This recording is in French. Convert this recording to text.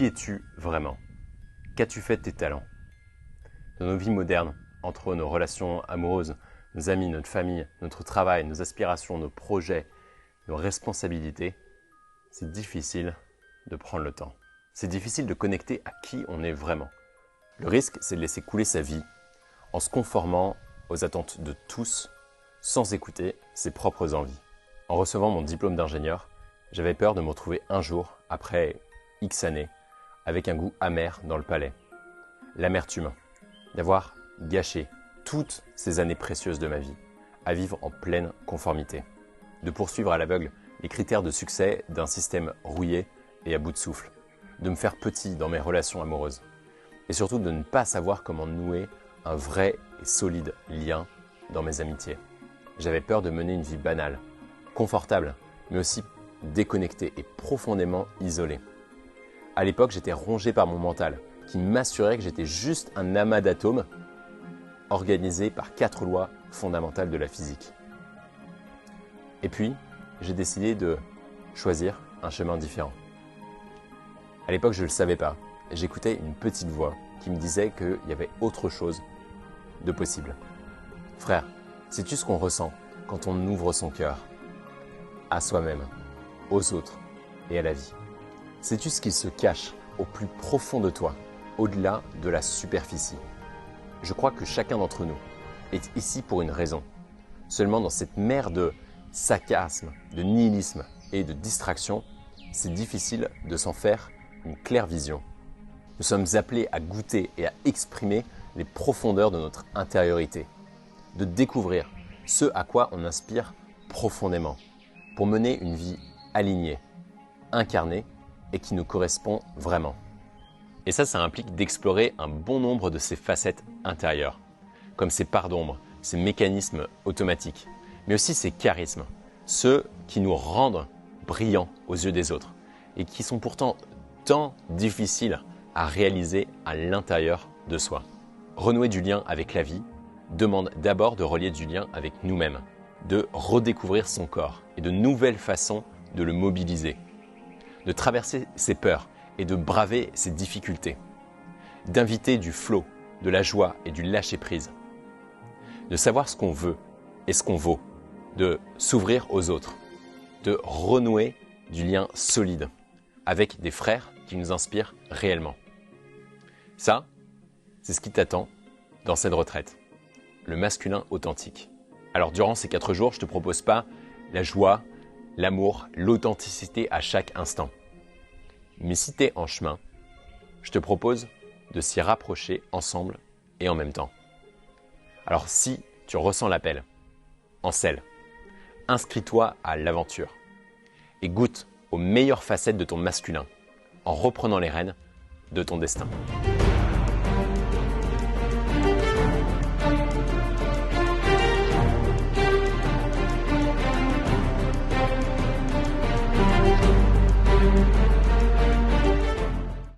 Qui es-tu vraiment? Qu'as-tu fait de tes talents? Dans nos vies modernes, entre nos relations amoureuses, nos amis, notre famille, notre travail, nos aspirations, nos projets, nos responsabilités, c'est difficile de prendre le temps. C'est difficile de connecter à qui on est vraiment. Le risque, c'est de laisser couler sa vie en se conformant aux attentes de tous sans écouter ses propres envies. En recevant mon diplôme d'ingénieur, j'avais peur de me retrouver un jour, après X années, avec un goût amer dans le palais. L'amertume, d'avoir gâché toutes ces années précieuses de ma vie, à vivre en pleine conformité. De poursuivre à l'aveugle les critères de succès d'un système rouillé et à bout de souffle. De me faire petit dans mes relations amoureuses. Et surtout de ne pas savoir comment nouer un vrai et solide lien dans mes amitiés. J'avais peur de mener une vie banale, confortable, mais aussi déconnectée et profondément isolée. À l'époque, j'étais rongé par mon mental, qui m'assurait que j'étais juste un amas d'atomes organisé par 4 lois fondamentales de la physique. Et puis, j'ai décidé de choisir un chemin différent. À l'époque, je ne le savais pas. J'écoutais une petite voix qui me disait qu'il y avait autre chose de possible. Frère, sais-tu ce qu'on ressent quand on ouvre son cœur à soi-même, aux autres et à la vie? Sais-tu ce qui se cache au plus profond de toi, au-delà de la superficie? Je crois que chacun d'entre nous est ici pour une raison. Seulement dans cette mer de sarcasme, de nihilisme et de distraction, c'est difficile de s'en faire une claire vision. Nous sommes appelés à goûter et à exprimer les profondeurs de notre intériorité, de découvrir ce à quoi on inspire profondément, pour mener une vie alignée, incarnée et qui nous correspond vraiment. Et ça implique d'explorer un bon nombre de ces facettes intérieures, comme ces parts d'ombre, ces mécanismes automatiques, mais aussi ces charismes, ceux qui nous rendent brillants aux yeux des autres et qui sont pourtant tant difficiles à réaliser à l'intérieur de soi. Renouer du lien avec la vie demande d'abord de relier du lien avec nous-mêmes, de redécouvrir son corps et de nouvelles façons de le mobiliser, de traverser ses peurs et de braver ses difficultés, d'inviter du flow, de la joie et du lâcher-prise, de savoir ce qu'on veut et ce qu'on vaut, de s'ouvrir aux autres, de renouer du lien solide avec des frères qui nous inspirent réellement. Ça, c'est ce qui t'attend dans cette retraite, le masculin authentique. Alors durant ces 4 jours, je ne te propose pas la joie, l'amour, l'authenticité à chaque instant. Mais si tu es en chemin, je te propose de s'y rapprocher ensemble et en même temps. Alors si tu ressens l'appel, en selle, inscris-toi à l'aventure et goûte aux meilleures facettes de ton masculin en reprenant les rênes de ton destin.